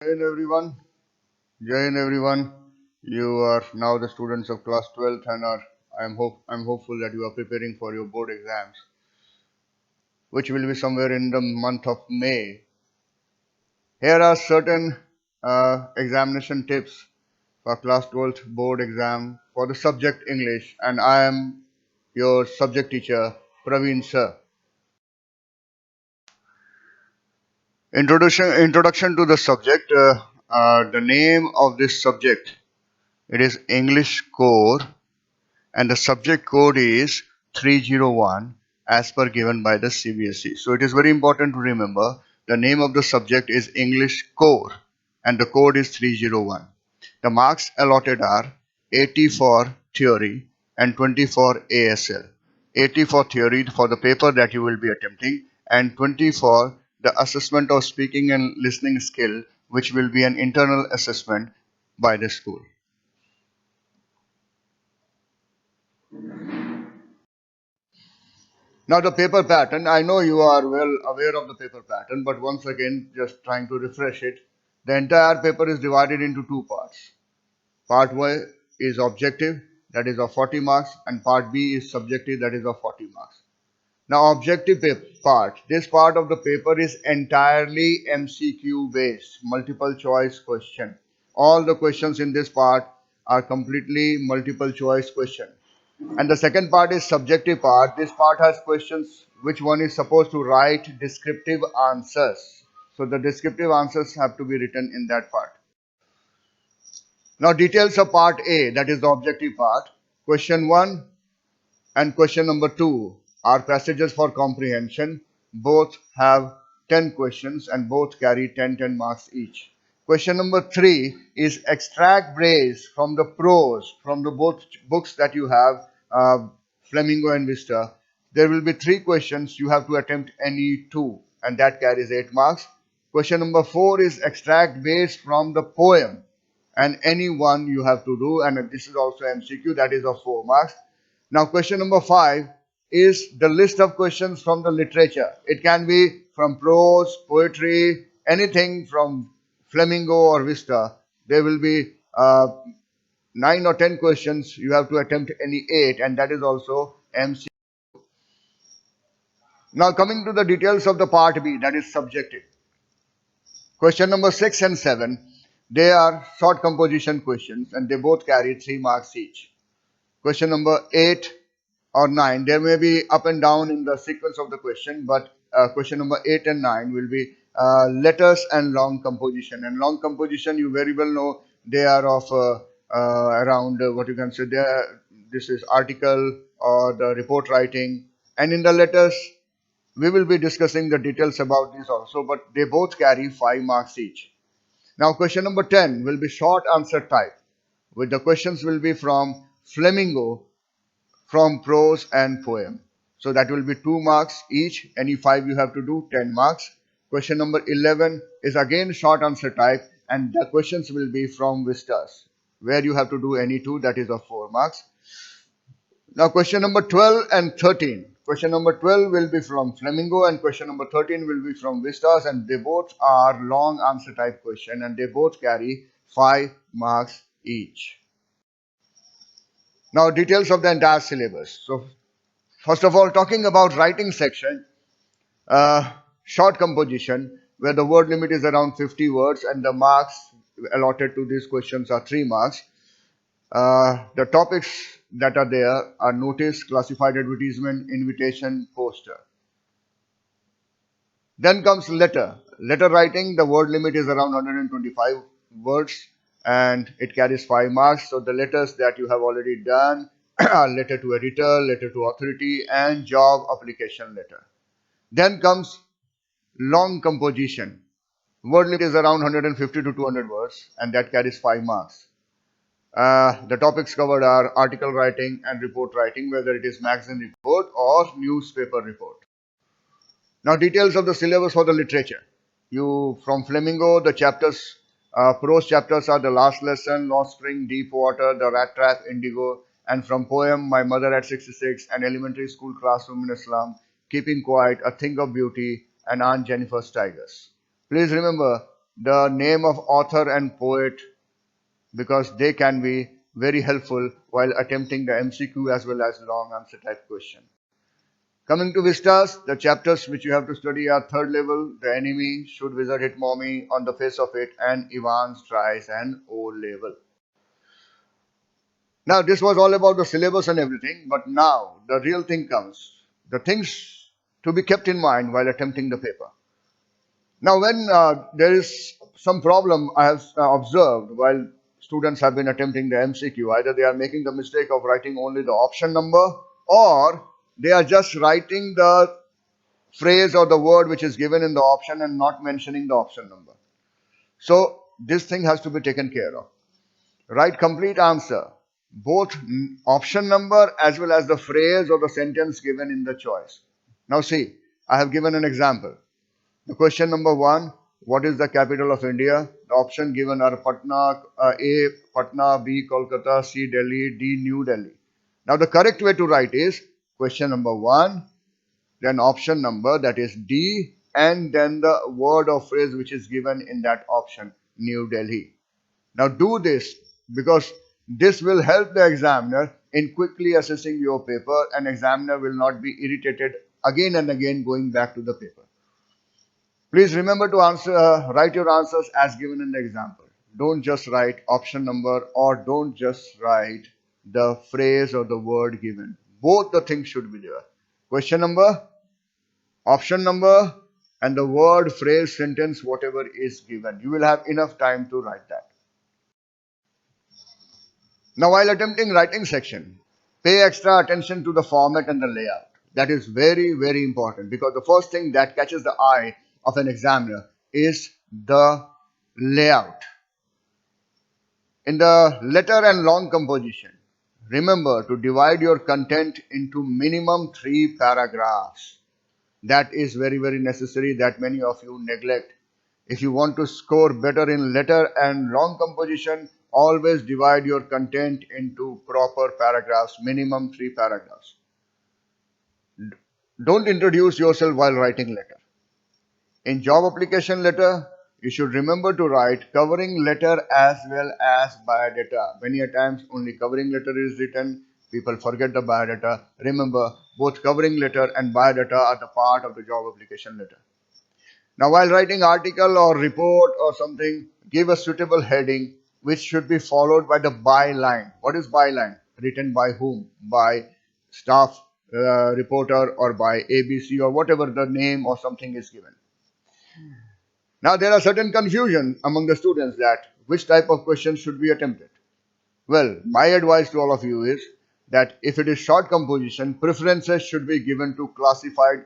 Jai Hind everyone. Jai Hind everyone. You are now the students of class 12th and I'm hopeful that you are preparing for your board exams, which will be somewhere in the month of May. Here are certain examination tips for class 12th board exam for the subject English, and I am your subject teacher, Pravin sir. Introduction to the subject. The name of this subject, it is English core, and the subject code is 301 as per given by the CBSE. So it is very important to remember the name of the subject is English core and the code is 301. The marks allotted are 80 for theory and 20 for ASL. 80 for theory for the paper that you will be attempting, and 20 for the assessment of speaking and listening skill, which will be an internal assessment by the school. Now the paper pattern, I know you are well aware of the paper pattern, but once again, just trying to refresh it. The entire paper is divided into two parts. Part A is objective, that is of 40 marks, and part B is subjective, that is of 40 marks. Now objective part, this part of the paper is entirely MCQ based, multiple choice question. All the questions in this part are completely multiple choice question. And the second part is subjective part. This part has questions which one is supposed to write descriptive answers. So the descriptive answers have to be written in that part. Now details of part A, that is the objective part. Question 1 and question number 2 are passages for comprehension. Both have 10 questions and both carry 10 marks each. Question number 3 is extract brace from the prose from the both books that you have, Flamingo and Vista. There will be 3 questions. You have to attempt any 2, and that carries 8 marks. Question number 4 is extract brace from the poem, and any one you have to do, and this is also MCQ, that is of 4 marks. Now question number 5 is the list of questions from the literature. It can be from prose, poetry, anything from Flamingo or Vista. There will be 9 or 10 questions. You have to attempt any 8, and that is also MCQ. Now coming to the details of the part B, that is subjective. Question number 6 and 7, they are short composition questions and they both carry 3 marks each. Question number 8 or 9, there may be up and down in the sequence of the question, but question number 8 and 9 will be letters and long composition. And long composition, you very well know, they are of around what you can say there. This is article or the report writing, and in the letters we will be discussing the details about this also, but they both carry 5 marks each. Now question number 10 will be short answer type, with the questions will be from Flamingo, from prose and poem. So that will be 2 marks each. Any 5 you have to do, 10 marks. Question number 11 is again short answer type, and the questions will be from Vistas, where you have to do any 2, that is of 4 marks. Now question number 12 and 13. Question number 12 will be from Flamingo and question number 13 will be from Vistas, and they both are long answer type question and they both carry 5 marks each. Now details of the entire syllabus. So first of all, talking about writing section, short composition, where the word limit is around 50 words and the marks allotted to these questions are 3 marks. The topics that are there are notice, classified advertisement, invitation, poster. Then comes letter. Letter writing, the word limit is around 125 words and it carries 5 marks. So the letters that you have already done are letter to editor, letter to authority, and job application letter. Then comes long composition. Word limit is around 150 to 200 words and that carries 5 marks. The topics covered are article writing and report writing, whether it is magazine report or newspaper report. Now details of the syllabus for the literature. You from Flamingo, the chapters, prose chapters are the last lesson, Lost Spring, Deep Water, the Rat Trap, Indigo, and from poem, My Mother at 66, an elementary school classroom in Islam, Keeping Quiet, A Thing of Beauty, and Aunt Jennifer's Tigers. Please remember, the name of author and poet because they can be very helpful while attempting the MCQ as well as long answer type question. Coming to vistas, the chapters which you have to study are third level, the enemy, should wizard hit mommy, on the face of it, and Ivan's tries and O level. Now this was all about the syllabus and everything, but now the real thing comes. The things to be kept in mind while attempting the paper. Now when there is some problem I have observed while students have been attempting the MCQ, either they are making the mistake of writing only the option number or they are just writing the phrase or the word which is given in the option and not mentioning the option number. So this thing has to be taken care of. Write complete answer, both option number as well as the phrase or the sentence given in the choice. Now see, I have given an example. The question number 1, what is the capital of India? The option given are Patna, A, Patna, B, Kolkata, C, Delhi, D, New Delhi. Now the correct way to write is question number 1, then option number, that is D, and then the word or phrase which is given in that option, New Delhi. Now do this because this will help the examiner in quickly assessing your paper, and examiner will not be irritated again and again going back to the paper. Please remember to write your answers as given in the example. Don't just write option number or don't just write the phrase or the word given. Both the things should be there. Question number, option number, and the word, phrase, sentence, whatever is given. You will have enough time to write that. Now while attempting writing section, pay extra attention to the format and the layout. That is very, very important because the first thing that catches the eye of an examiner is the layout. In the letter and long composition, remember to divide your content into minimum 3 paragraphs. That is very, very necessary that many of you neglect. If you want to score better in letter and long composition, always divide your content into proper paragraphs, minimum 3 paragraphs. Don't introduce yourself while writing letter. In job application letter, you should remember to write covering letter as well as biodata. Many a times only covering letter is written. People forget the biodata. Remember, both covering letter and biodata are the part of the job application letter. Now, while writing article or report or something, give a suitable heading which should be followed by the byline. What is byline? Written by whom? By staff reporter or by ABC or whatever the name or something is given. Now there are certain confusion among the students that which type of question should be attempted. Well, my advice to all of you is that if it is short composition, preferences should be given to classified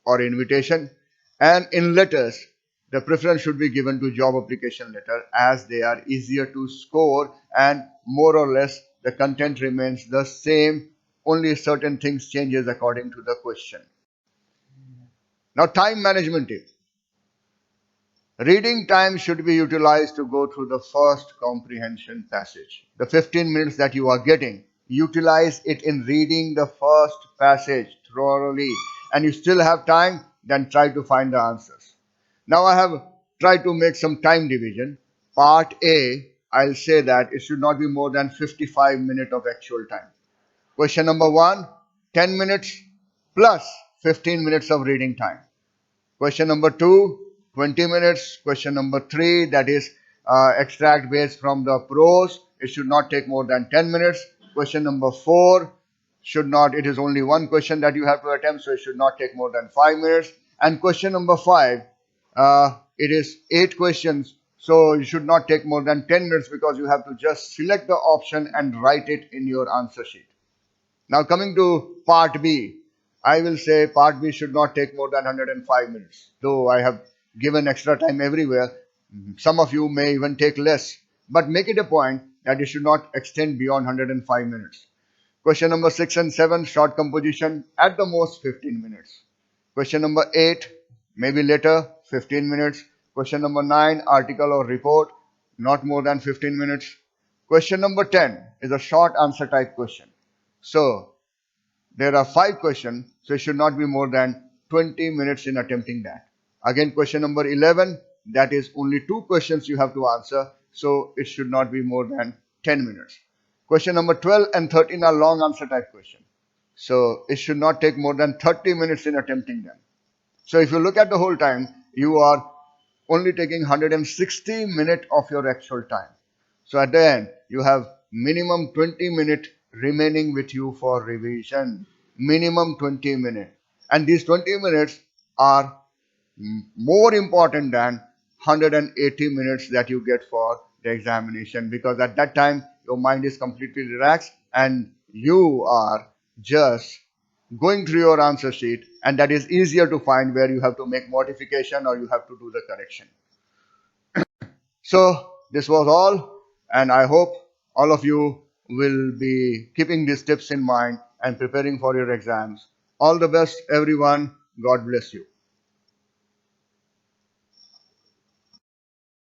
or invitation, and in letters, the preference should be given to job application letter as they are easier to score and more or less the content remains the same, only certain things changes according to the question. Now time management tip. Reading time should be utilized to go through the first comprehension passage. The 15 minutes that you are getting, utilize it in reading the first passage thoroughly. And you still have time, then try to find the answers. Now I have tried to make some time division. Part A, I'll say that it should not be more than 55 minutes of actual time. Question number 1, 10 minutes plus 15 minutes of reading time. Question number 2, 20 minutes. Question number 3, that is extract based from the prose. It should not take more than 10 minutes. Question number 4, it is only one question that you have to attempt, so it should not take more than 5 minutes. And question number 5, it is 8 questions, so you should not take more than 10 minutes because you have to just select the option and write it in your answer sheet. Now coming to part B, I will say part B should not take more than 105 minutes. Though I have given extra time everywhere, some of you may even take less. But make it a point that it should not extend beyond 105 minutes. Question number 6 and 7, short composition, at the most 15 minutes. Question number 8, maybe later, 15 minutes. Question number 9, article or report, not more than 15 minutes. Question number 10 is a short answer type question. So, there are 5 questions, so it should not be more than 20 minutes in attempting that. Again, question number 11, that is only 2 questions you have to answer, so it should not be more than 10 minutes. Question number 12 and 13 are long answer type questions. So it should not take more than 30 minutes in attempting them. So if you look at the whole time, you are only taking 160 minutes of your actual time. So at the end, you have minimum 20 minutes remaining with you for revision. Minimum 20 minutes. And these 20 minutes are more important than 180 minutes that you get for the examination, because at that time your mind is completely relaxed and you are just going through your answer sheet, and that is easier to find where you have to make modification or you have to do the correction. So this was all, and I hope all of you will be keeping these tips in mind and preparing for your exams. All the best, everyone. God bless you.